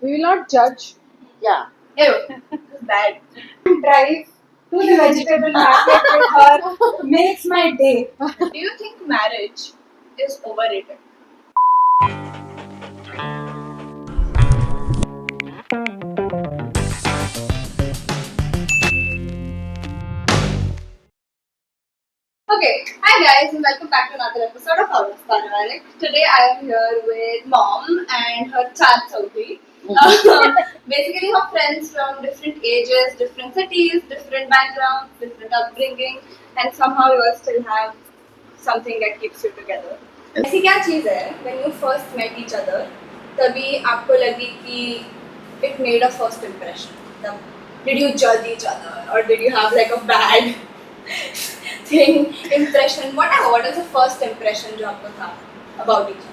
We will not judge. Yeah. Ew, it's bad. Drive to the vegetable market with her makes my day. Do you think marriage is overrated? Okay, hi guys and welcome back to another episode of House Panoramic. Today I am here with mom and her child Saudi. Basically her friends from different ages, different cities, different backgrounds, different upbringing, and somehow you all still have something that keeps you together. ऐसी क्या चीज़ है when you first met each other तभी आपको लगी कि it made a first impression? Did you judge each other or did you have like a bad thing impression? What is the first impression जो आपको था about each other?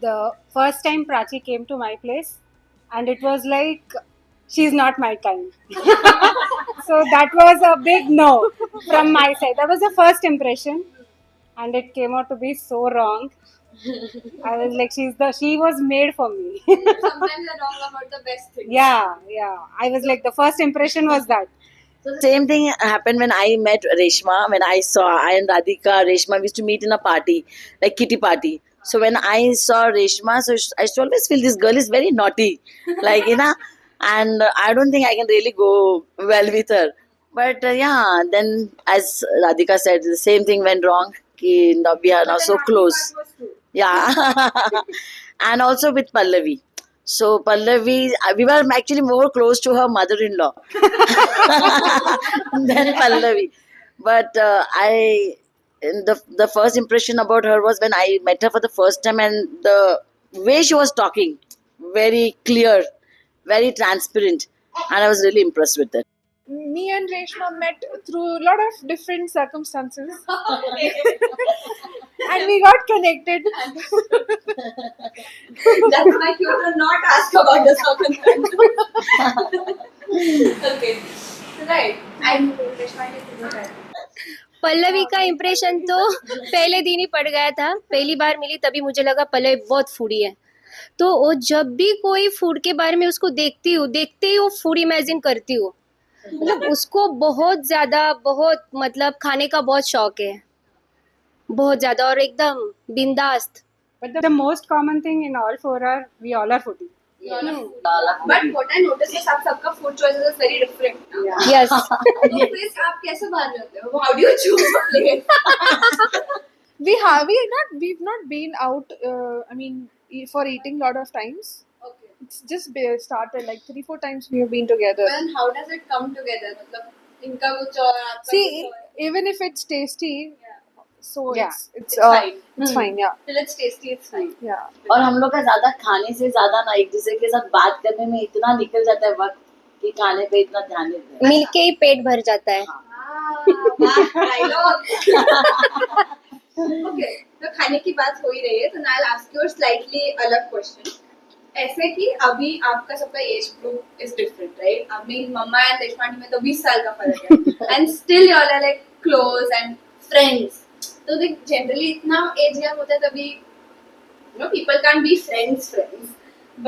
The first time Prachi came to my place, and it was like she's not my kind. So that was a big no from my side. That was the first impression, and it came out to be so wrong. I was like, she was made for me. Sometimes they're wrong about the best things. Yeah. I was like, the first impression was that. So the same thing happened when I met Reshma. When I and Radhika, Reshma, we used to meet in a party, like kitty party. So when I saw Reshma, so I used to always feel this girl is very naughty, like and I don't think I can really go well with her. But yeah, then as Radhika said, the same thing went wrong. Ki now we are now so close. Yeah, and also with Pallavi. So Pallavi, we were actually more close to her mother-in-law than Pallavi. But the first impression about her was when I met her for the first time, and the way she was talking, very clear, very transparent, and I was really impressed with it. Me and Reshma met through a lot of different circumstances and we got connected. That's why you do not ask about the circumstances. Okay, right. And Reshma, you think that? Pallavi का impression तो पहले दिन ही पड़ गया था. पहली बार मिली तभी मुझे लगा पल्लवी बहुत फूडी है. तो वो जब भी कोई फूड के बारे में उसको देखती ही वो फूड इमेजिन करती हूँ. मतलब उसको बहुत मतलब खाने का बहुत शौक है, बहुत ज्यादा, और एकदम बिंदास्त. But the most common thing in all four are we all are foodie. But what I noticed is आप सबका food choices is very different. Yes. तो फिर आप कैसे बाहर में होते हो? How do you choose a place? We've not been out. For eating lot of times. Okay. It's just started like 3-4 times we have been together. Well, how does it come together? मतलब इनका कुछ और आपका See, कुछ और. even if it's tasty, so Yeah. it's fine. It's fine, yeah. Till it's tasty, it's fine. Yeah. और हम लोग का ज्यादा खाने से ज्यादा ना एक दूसरे के साथ बात करने में इतना निकल जाता है वक्त कि खाने पे इतना ध्यान देते हैं. मिलके ही पेट भर जाता है. Dialogue. Okay, तो खाने की बात हो ही रही है तो now I'll ask you a slightly अलग question. ऐसे कि अभी आपका सबका age group is different, right? अभी मम्मा एंड रेशमा में तो 20 साल का फर्क है and still you all are like close and friends. तो देख जनरली इतना एज गैप होता है तभी you know people can't be friends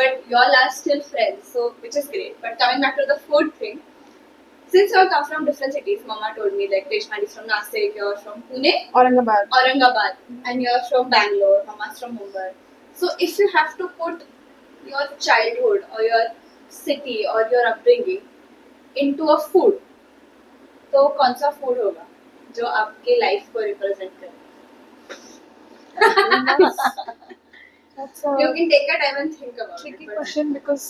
but you all are still friends, so which is great. But coming back to the food thing, since you all come from different cities, mama told me like Reshma is from Nasik, you're from Pune, Aurangabad, and you're from Bangalore, mama's from Mumbai. So if you have to put your childhood or your city or your upbringing into a food, तो कौन सा food होगा जो आपके life को represent करे? That's You a can take your time and think about tricky it. but- question because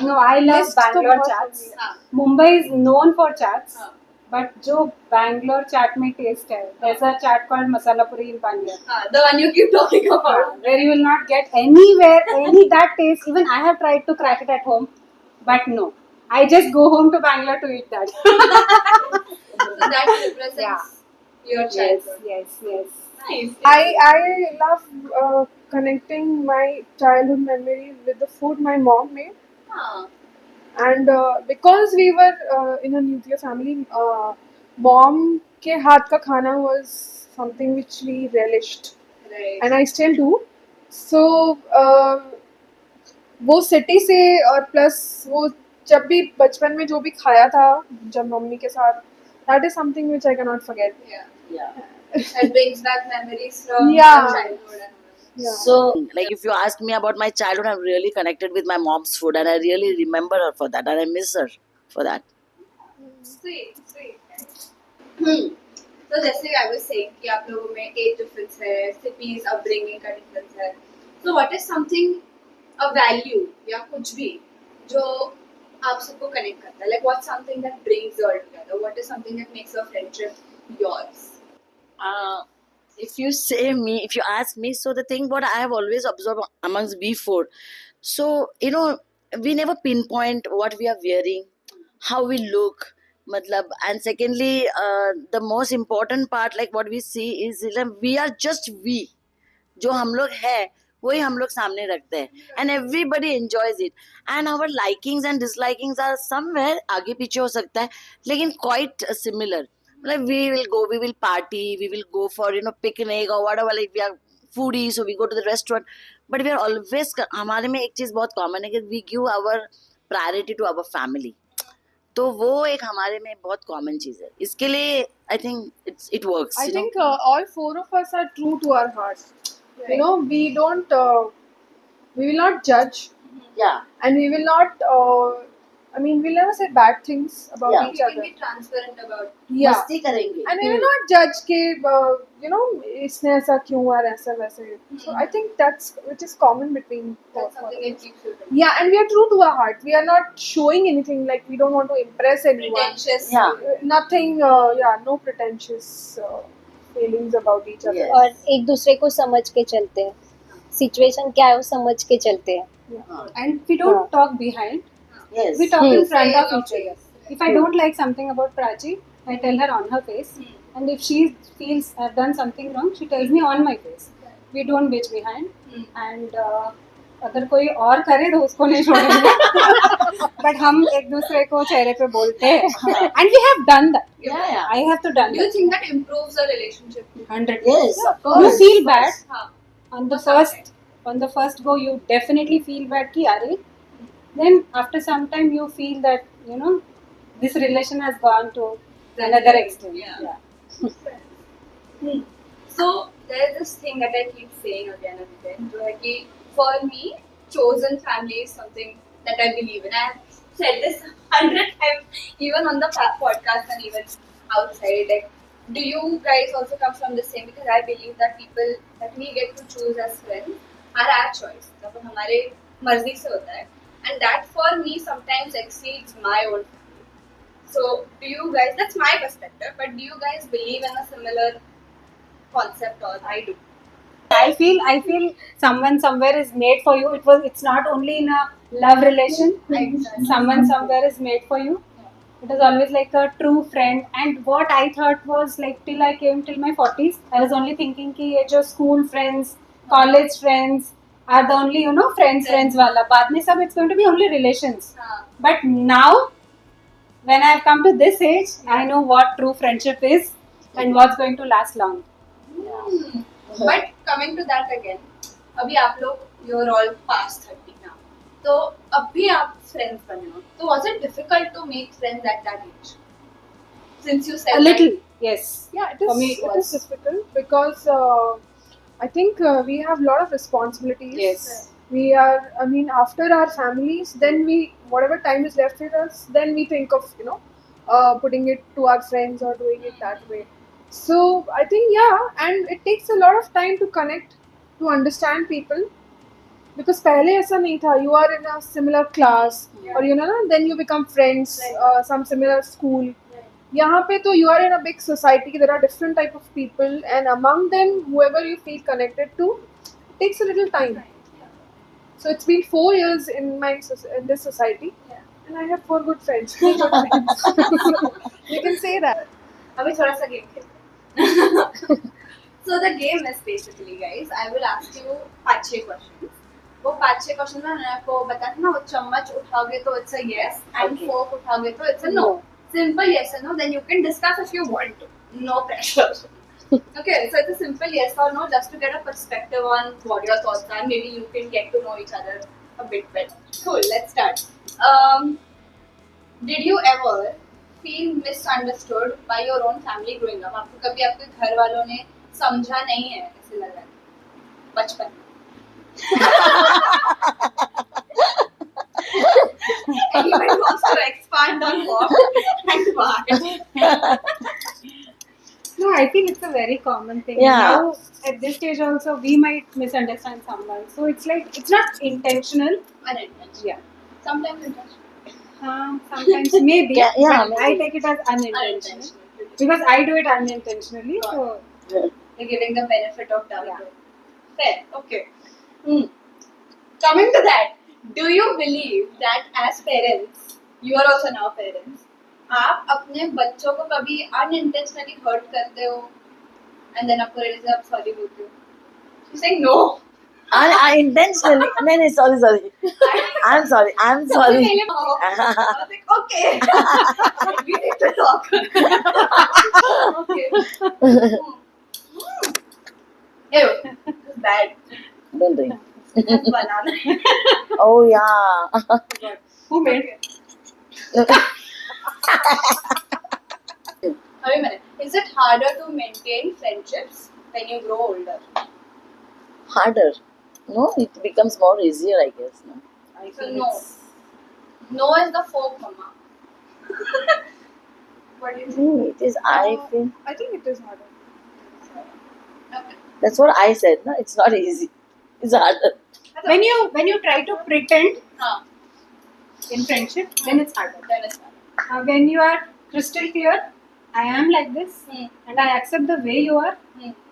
No, I love List तो Bangalore बहुत chats. होगी. हाँ, Mumbai is known for chats, हाँ, but जो Bangalore chat में taste है, there's a chat called Masala Puri in Bangalore, हाँ, the one you keep talking about. where you will not get anywhere any that taste. Even I have tried to crack it at home, but no. I just go home to Bangalore to eat that. So that represents Yeah. your childhood. Yes. Nice. I love connecting my childhood memories with the food my mom made. हाँ, And because we were in a nuclear family, mom के हाथ का खाना was something which we relished, right. and I still do. So वो city से और plus वो जब भी बचपन में जो भी खाया था जब मम्मी के साथ, that is something which I can not forget. Yeah. It brings back memories from Yeah. your childhood and all. Yeah. So, like, if you ask me about my childhood, I'm really connected with my mom's food, and I really remember her for that, and I miss her for that. Sweet, sweet. तो जैसे I was saying कि आप लोगों में age difference है, cities upbringing का difference है. So what is something, a value या कुछ भी जो आप सबको connect करता है? Like what's something that brings you all together? What is something that makes your friendship yours? If you say me, if you ask me, so the thing what I have always observed amongst B4, so we never pinpoint what we are wearing, how we look, matlab, and secondly, the most important part, like what we see is we are just we. जो हम लोग है वही हम लोग सामने रखते हैं and everybody enjoys it and our likings and dislikings are somewhere आगे पीछे हो सकता है लेकिन क्वाइट सिमिलर मतलब we will party, we will go for picnic or whatever, like we are foodies, so we go to the restaurant, but we are always हमारे में एक चीज बहुत कॉमन है कि we give our priority to our family. तो वो एक हमारे में बहुत कॉमन चीज है इसके लिए I think it works. I think all four of us are true to our heart. You know, we don't, we will not judge, yeah. and we will not. I mean, we'll never say bad things about Yeah. each You can other. be transparent about. Yeah, मस्ती करेंगे and we will not judge कि इसने ऐसा क्यों और ऐसा वैसे. So I think that's which is common between. That's both of something us. that keeps you Yeah, and we are true to our heart. We are not showing anything, like we don't want to impress anyone. pretentious. Yeah. Nothing. Yeah, no pretentious feelings about each other. Yes. और एक दूसरे को समझ के चलते हैं, situation क्या है वो समझ के चलते हैं. And we don't talk behind. yes. We talk in front Say of your each other. face. If I don't like something about Prachi, I tell her on her face. And if she feels I've done something wrong, she tells me on my face. We don't bitch behind. And अगर कोई और करे तो उसको नहीं छोड़ेंगे. But हम एक दूसरे को चेहरे पे बोलते हैं. And we have done that. yeah, yeah. I have to done Do you that. think that improves the relationship? 100%. Yes, of You course. feel bad हाँ. on the first go. You definitely feel bad कि अरे. Then after some time you feel that this relation has gone to another extent. Yeah. So there is this thing that I keep saying again and again, जो है कि for me, chosen family is something that I believe in. I have said this 100 times, even on the podcast and even outside. Like, do you guys also come from the same? Because I believe that people that we get to choose as friends are our choice. मतलब हमारे मर्जी से होता है. And that for me sometimes exceeds my own family. So do you guys, that's my perspective, but do you guys believe in a similar concept or I do? I feel someone somewhere is made for you. It's not only in a love relation. Exactly. Someone somewhere is made for you. It is always like a true friend. And what I thought was like till I came till my 40s, I was only thinking कि ये जो school friends, college friends are the only friends वाला. बाद में सब it's going to be only relations. But now, when I have come to this age, I know what true friendship is and what's going to last long. But coming to that again, अभी आप लोग you're all past 30 now. तो अभी आप friends बने हो. तो was it difficult to make friends at that age? Since you said A little, yes. Yeah, it is. For me, it it was. is difficult because I think we have a lot of responsibilities. Yes. We are. I mean, after our families, then we whatever time is left with us, then we think of putting it to our friends or doing it that way. So I think and it takes a lot of time to connect, to understand people. Because पहले ऐसा नहीं था. You are in a similar class, or then you become friends. Some similar school. यहाँ पे तो you are in a big society. There are different type of people, and among them, whoever you feel connected to, it takes a little time. So it's been 4 years in this society, and I have 4 good friends. You can say that. अभी थोड़ा सा game खेलते हैं. So the game is basically, guys, I will ask you 5-6 questions. वो 5-6 questions में मैंने आपको बताया था ना, वो चम्मच उठाओगे तो it's a yes, and Okay. fork उठाओगे तो it's a no. Simple yes and no. Then you can discuss if you want to. No pressure. Okay, so it's a simple yes or no, just to get a perspective on what your thoughts are. Maybe you can get to know each other a bit better. Cool, let's start. Did you ever feel misunderstood by your own family growing up? आपको कभी आपके घर वालों ने समझा नहीं है ऐसे लगा है? बचपन में? Anyone wants to expand on what and why? No, I think it's a very common thing. Yeah. Now, at this stage also, we might misunderstand someone. So it's like, it's not intentional. Unintentional. Yeah. Sometimes intentional. Sometimes maybe. Yeah, but maybe. I take it as unintentional. Because I do it unintentionally. So, You're giving the benefit of doubt. Yeah. Fair. Okay. Coming to that, do you believe that as parents, you are also now parents, आप अपने बच्चों को कभी unintentionally hurt करते हो and then आपको realize आप sorry बोलते हो? She's saying no. I intentionally. No, sorry. I'm sorry. I was like, okay. We need to talk. Okay. Ew, this is bad. Don't drink. That's banana. Oh yeah. who made it? Wait a minute. Is it harder to maintain friendships when you grow older? Harder. No, it becomes more easier, I guess. No? I So feel no. it's- No is the folk, mama. What do you think? It is. I feel I think it is harder. Okay. that's what I said. No, it's not easy. It's harder. When you try to pretend Huh. in friendship, then it's harder. Then it's harder. When you are crystal clear, I am like this, and I accept the way you are,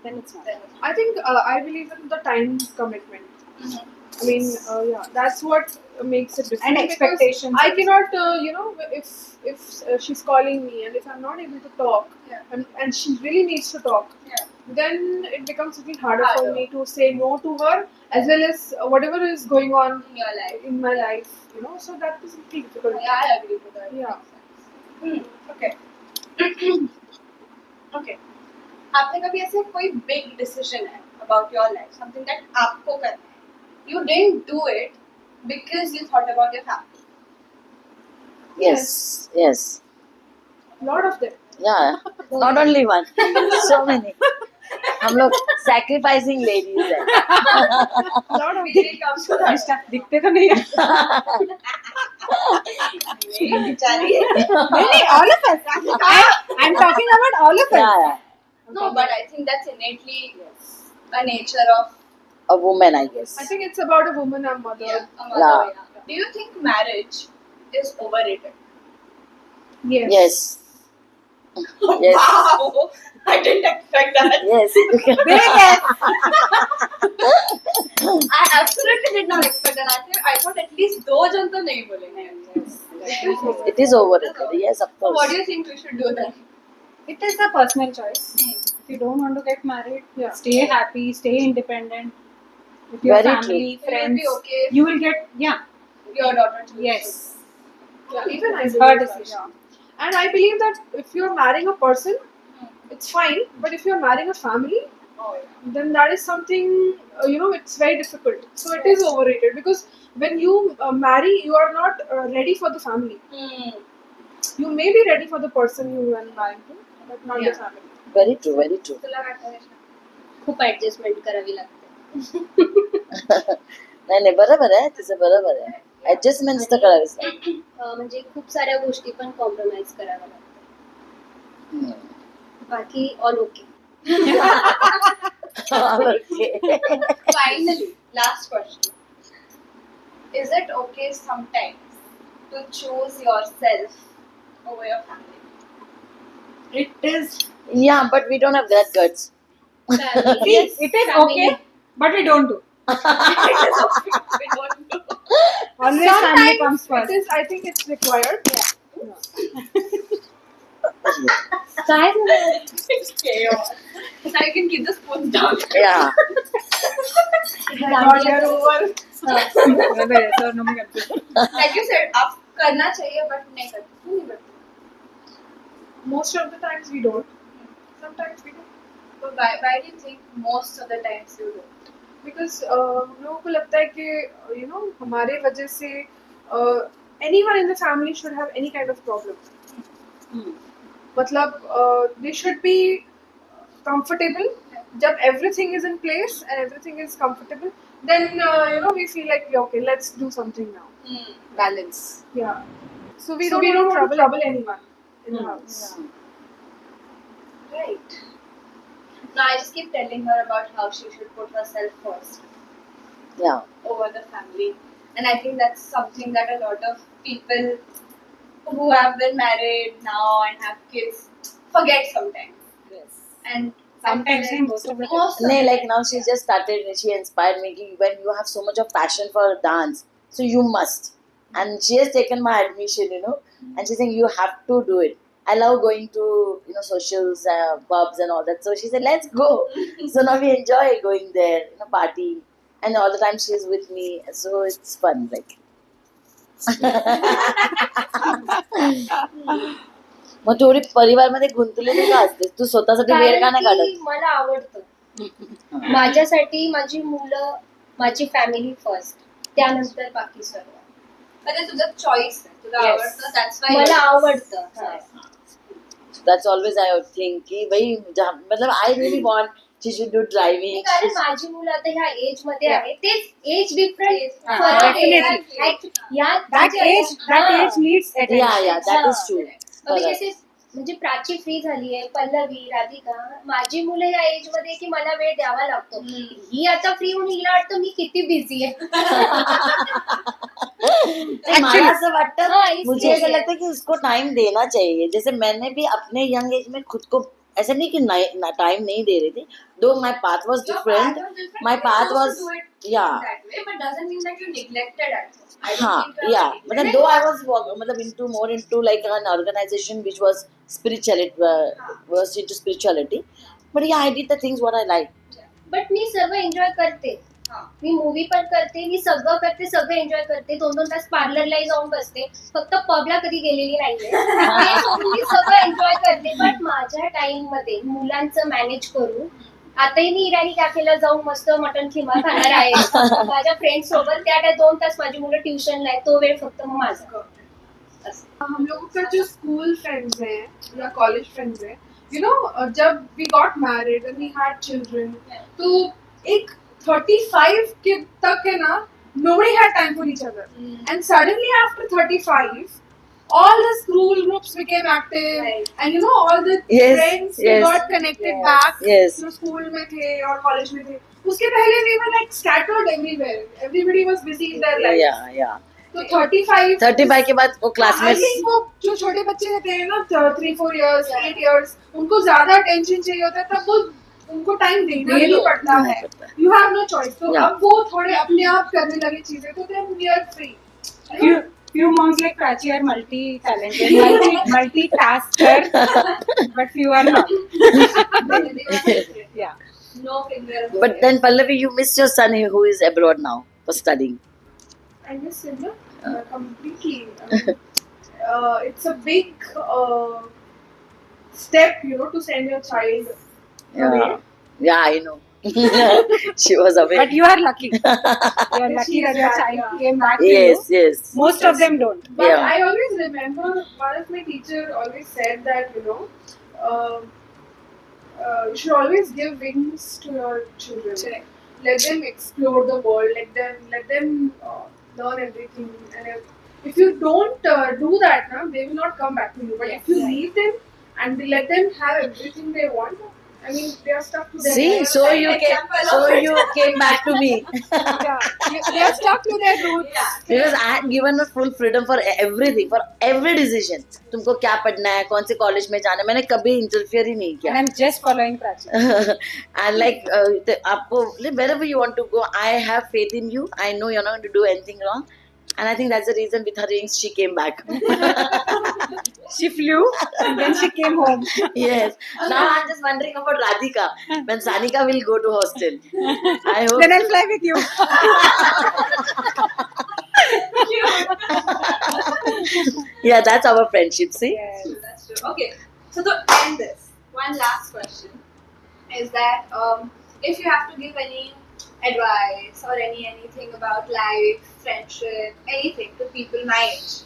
then it's not. Then it's I think I believe in the time commitment. harder. I mean, yeah, that's what makes it different. And because expectations. I cannot, if she's calling me and if I'm not able to talk, Yeah. and she really needs to talk, Yeah. then it becomes a bit harder for Harder. me to say no to her, as well as whatever is going on In your life. in my life, So that is really difficult. Yeah, I agree with that. Yeah. Okay. Okay. आपने कभी ऐसे कोई big decision है about your life, something that आपको करना है. You didn't do it because you thought about your family. Yes. Yes. Lot of them. Yeah. Not only one. So many. हम लोग sacrificing ladies हैं. Lot of We will come to that. Mr. दिखते तो नहीं है. बेचारी. Really, all of us. I'm talking about all of us. Yeah. No, but I think that's innately a nature of A woman, I guess. I think it's about a woman, a mother. a mother. Yeah. Yeah. Do you think marriage is overrated? Yes. Yes. Yes. Wow, I didn't expect that. Yes. I absolutely did not expect that. I thought at least दो जन तो नहीं बोलेंगे. It is overrated. Yes, of So course. what do you think we should do then? It is a personal choice. If you don't want to get married, Yeah. stay happy, stay independent. With your Very family, Will it friends, be okay if you will get, yeah, your daughter chooses? yes. Yeah, even I It's believe her that, decision. yeah. And I believe that if you're marrying a person, it's fine. But if you're marrying a family, Oh yeah. then that is something it's very difficult. So it is overrated because when you marry, you are not ready for the family. You may be ready for the person you are marrying to, but not Yeah. the family. Very true. Very true. तुला काय वाटतं? खूप adjustment करावी लागते. नाही बरोबर आहे तिचं बरोबर आहे ऍडजस्टमेंट तर करावीच लागते. म्हणजे खूप साऱ्या गोष्टी पण कॉम्प्रोमाइज कराव्या लागतात. बाकी all okay. Okay. Finally, last question. Is it okay sometimes to choose yourself over your family? It is, Yeah, but we don't have that guts. see, it is okay, but we don't do. We don't do. Always family comes first. It is. I think it's required. काय झालं? It's chaos. Now you can keep the spoons down. Yeah. Not your over. Like you said, आप करना चाहिए but नहीं करते. क्यों नहीं करते? Most of the times we don't. Sometimes we do. So why do you think most of the times you don't? because हम लोगों को लगता है कि you know हमारे वजह से anyone in the family should have any kind of problem. मतलब they should be comfortable. जब everything is in place and everything is comfortable, then you know we feel like okay, let's do something now. Balance. Yeah. So we don't want to trouble anyone in the house. Right. Now I just keep telling her about how she should put herself first Yeah. over the family, and I think that's something that a lot of people who have been married now and have kids forget sometimes. Yes. And Sometimes most of the time. most of No, the like time. now she just started. She inspired me कि when you have so much of passion for dance, so you must. And she has taken my admission, you know, and she's saying you have to do it. I love going to socials, pubs and all that. So she said, let's go. So now we enjoy going there, party, and all the time she's with me. So it's fun, like. मग थोडी परिवारमध्ये गुंतलेली का असते तू स्वतःसाठी वेळ का नाही कारण की काढत मला आवडतं माझ्यासाठी माझी मुलं माझी फॅमिली फर्स्ट त्यानंतर बाकी सर्व But it's तुझं choice आहे. तुला Yes. आवडतं, that's why मला you're- आवडतं हा. That's always I would think कि भाई मतलब I really want she should do driving. कारण माझी मुलं आता ह्या एज मध्ये आहे तेच एज डिफरंट हा, फरक आहे definitely. या That age needs attention. Yeah, that is हा. true. अभी जैसे म्हणजे प्राची फ्री झाली आहे पल्लवी राधिका माझी मुलं या एज मध्ये की मला वेळ द्यावा लागतो ही आता फ्री होऊन हिला वाटतं मी किती बिझी आहे नहीं, मला ऐसा वाटता हाँ, इसलिए मुझे ऐसा लगता है कि उसको टाइम देना चाहिए जैसे मैंने भी अपने यंग एज में खुद को ऐसा नहीं कि टाइम नहीं दे रही थी दो my path was Your different path was different, my you path chose to was- do it yeah. that way, but doesn't mean that you neglected it. I don't हाँ think you या have मतलब neglected दो I it. was मतलब into more into like an organization which was spirituality was into spirituality but yeah I did the things what I like. But मी सर्व enjoy करते हाँ. मी movie पण करते मी सगळं करते सगळं एन्जॉय करते 2-2 तास पार्लरलाही जाऊन बसते फक्त पबला कधी गेलेली नाहीये ते सोडून मी सगळं एन्जॉय करते बट माझ्या टाइम मध्ये मुलांचं मॅनेज करून आताही मी इराणी कॅफेला जाऊन मस्त मटन खिमा खाणार आहे माझ्या फ्रेंड सोबत त्या 2 तास माझी मुलं ट्युशनला आहे तो वेळ फक्त मग माझा हम लोगों का जो स्कूल फ्रेंड्स हैं या कॉलेज फ्रेंड्स हैं यू नो जब we got married and we had children तो एक 35 के तक है ना nobody had time for each other and suddenly after 35 all the school groups became active Right. and you know all the Yes, friends they yes. got connected back Yes. जो school में थे और कॉलेज में थे उसके पहले we were like scattered everywhere everybody was busy in their lives yeah तो 35 35 के बाद वो I क्लासमेट्स think वो जो छोटे बच्चे रहते हैं ना 3-4 years 8 years उनको ज्यादा attention चाहिए होता है तब वो उनको टाइम देना ही पड़ता है यू हैव नो चॉइस तो Yeah. अब वो थोड़े अपने आप करने लगे चीजें तो then we are free Few moms like Prachi are multi-talented, multitasker, but few are not. Yeah. No finger. but then Pallavi you miss your son who is abroad now for studying. I miss him completely. It's a big step, you know, to send your child away. Yeah I know. She was away. But you are lucky. You are lucky that your child came back to Yes you. yes Most of them don't. But Yeah. I always remember one of my teacher always said that you you should always give wings to your children. Let them explore the world. Let them learn everything. And if you don't do that, na, they will not come back to you. But if you leave them and let them have everything they want, I mean, they are stuck to their see roots. so you came back to me Yeah, they are stuck to their roots. because I had given her full freedom for everything for every decision तुमको क्या पढ़ना है कौन से college में जाना है मैंने कभी इंटरफियर ही नहीं And किया I'm just following Prachi. and like आपको wherever you want to go I have faith in you I know you're not going to do anything wrong and I think that's the reason with her rings she came back. She flew and then she came home. Yes. Now I'm just wondering about Radhika when Sanika will go to hostel. I hope. Then I'll fly with you. Yeah, that's our friendship. See. Yes. That's true. Okay, so to end this, one last question is that if you have to give any advice or anything about life, friendship, anything to people my age,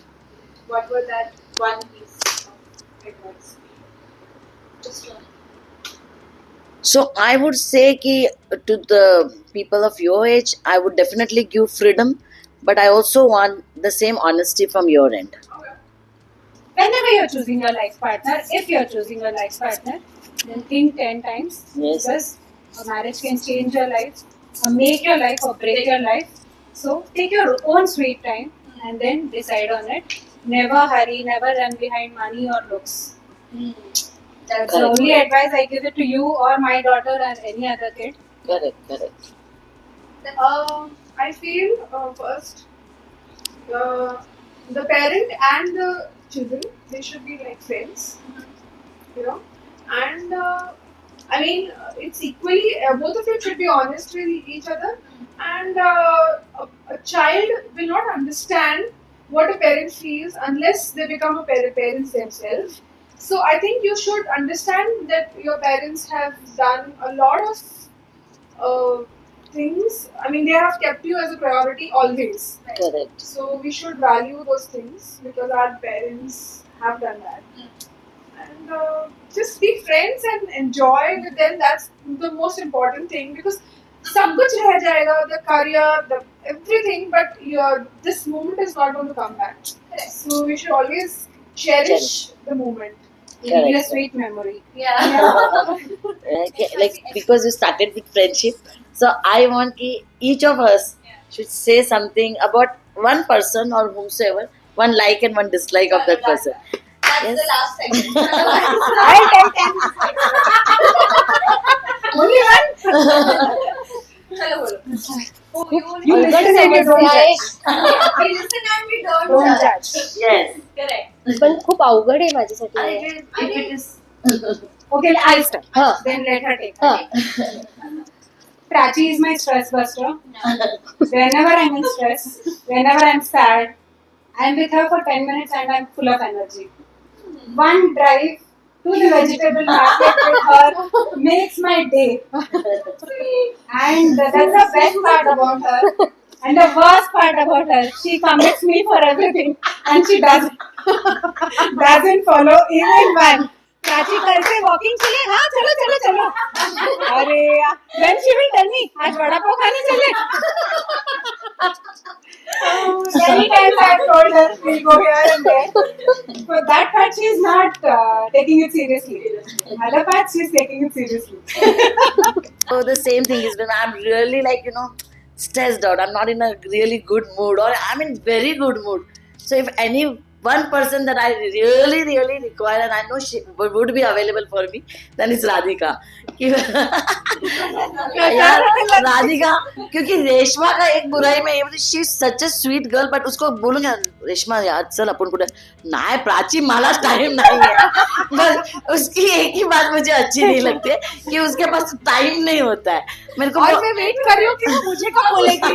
what would that one piece of advice be? Just one. So I would say ki to the people of your age, I would definitely give freedom, but I also want the same honesty from your end. Okay. Whenever you're choosing your life partner, if you're choosing your life partner, then think 10 times. Yes. Because a marriage can change your life, or make your life, or break your life. So take your own sweet time and then decide on it. Never hurry, never run behind money or looks. That's the Correct. only advice I give it to you or my daughter or any other kid. Correct. I feel first the parent and the children, they should be like friends, you know, and I mean it's equally both of you should be honest with each other, and a child will not understand what a parent feels unless they become a parents themselves. So I think you should understand that your parents have done a lot of things. I mean, they have kept you as a priority always. Correct. So we should value those things because our parents have done that. And just be friends and enjoy with them. That's the most important thing because सब कुछ रह जाएगा, the career, the everything, but this moment is not going to come back. So we should always cherish the moment. It will be a Correct. sweet memory. Yeah. Okay, like because you started with friendship, so I want ki each of us should say something about one person or whomsoever, one like and one dislike of that person. That's Yes. the last segment. I'll tell 10. Only one? Chalo bolo. Oh, You listen and you don't judge. we listen and we don't Don't judge. judge. Yes. Correct. पण खूप अवघड आहे माझ्यासाठी हे. If it is Okay, I'll start. हा Then let her take. हा Prachi is my stress buster. Whenever I'm in stress, whenever I'm sad, I'm with her for 10 minutes and I'm full of energy. One drive to the vegetable market with her makes my day. And that's the best part about her. And the worst part about her, she commits me for everything and she doesn't follow even one. Prachi कल से walking चले हाँ चलो चलो चलो अरे यार then she will tell me आज वड़ा पाव खाने चले many times I have told her we'll go here and there but that part she is not taking it seriously other part she is taking it seriously so the same thing is when I'm really like stressed out, I'm not in a really good mood or I'm in very good mood. So if any one person that I really require and I know she would be available for me, then it's Radhika. यार राधिका क्योंकि रेशमा का एक बुराई में ये she is such a sweet girl but उसको बोलूंगा रेशमा यार चल अपन कुठे नाही प्राची मला टाइम नहीं है बस उसकी एक ही बात मुझे अच्छी नहीं लगती है कि उसके पास टाइम नहीं होता है मेरे को और मैं वेट कर रही हूँ कि वो मुझे कब बोलेगी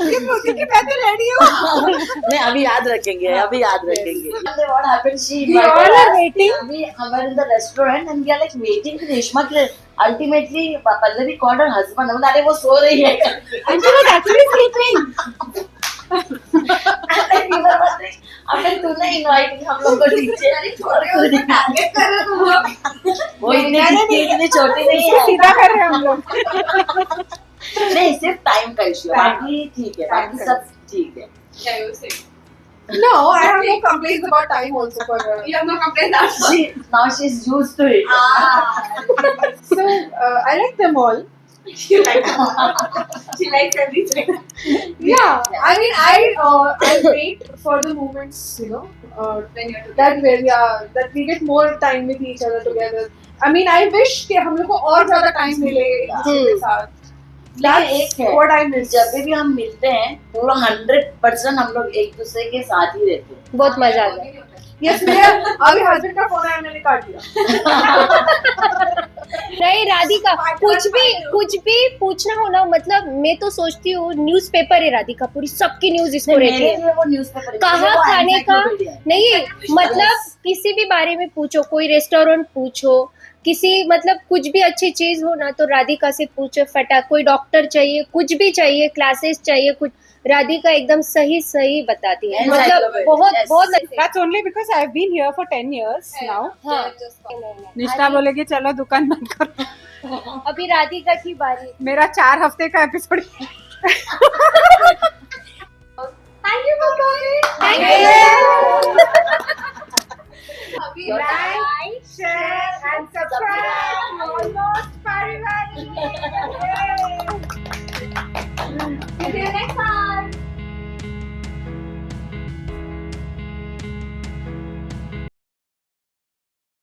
कि मुझे कि मैं तो रेडी हूँ नहीं अभी याद रखेंगे what happened she We all are waiting. we were in the restaurant and we are like waiting for Reshma ultimately Pallavi called her husband अरे वो सो रही है and she was actually sleeping and we were wondering अबे तूने invite हम लोग को नीचे अरे छोटे होते टारगेट कर रहे हो तुम वो इतनी छोटी नहीं है सीधा कर रहे हैं हम लोग नहीं सिर्फ टाइम का इशू है बाकी ठीक है बाकी सब ठीक है क्या यू से No, I have no complaints about time also for her. you have no complaint that now she's used to it So I like them all. she likes everything Yeah, I mean I wait for the moments, when you're together. that we get more time with each other together. I mean I wish कि हम लोग को और ज़्यादा time मिले एक दूसरे के साथ. लेकिन एक है What I miss. जब भी हम मिलते हैं पूरा 100% हम लोग एक दूसरे के साथ ही रहते हैं बहुत मजा आता है यस मेरा अभी हस्बैंड का फोन आया मैंने काट दिया. नहीं राधिका, कुछ भी पूछना हो ना, मतलब मैं तो सोचती हूँ न्यूज़पेपर है राधिका, पूरी सबकी न्यूज इसको रहती मेरे है. लिए वो न्यूज़पेपर कहाँ खाने का नहीं, मतलब किसी भी बारे में पूछो, कोई रेस्टोरेंट पूछो, किसी मतलब कुछ भी अच्छी चीज हो ना तो राधिका से पूछो फटाक. कोई डॉक्टर चाहिए, कुछ भी चाहिए, क्लासेस चाहिए, कुछ राधिका एकदम सही सही बताती है. मतलब Encyclopedia, बहुत yes. बहुत That's only because I've been here for 10 years now. हाँ. निष्ठा बोलेगी चलो दुकान बंद करो. अभी राधिका की बारी. मेरा 4 हफ्ते का episode. Thank you for coming. Thank you. अभी Like, share and subscribe to Almost Parivari. See you next time.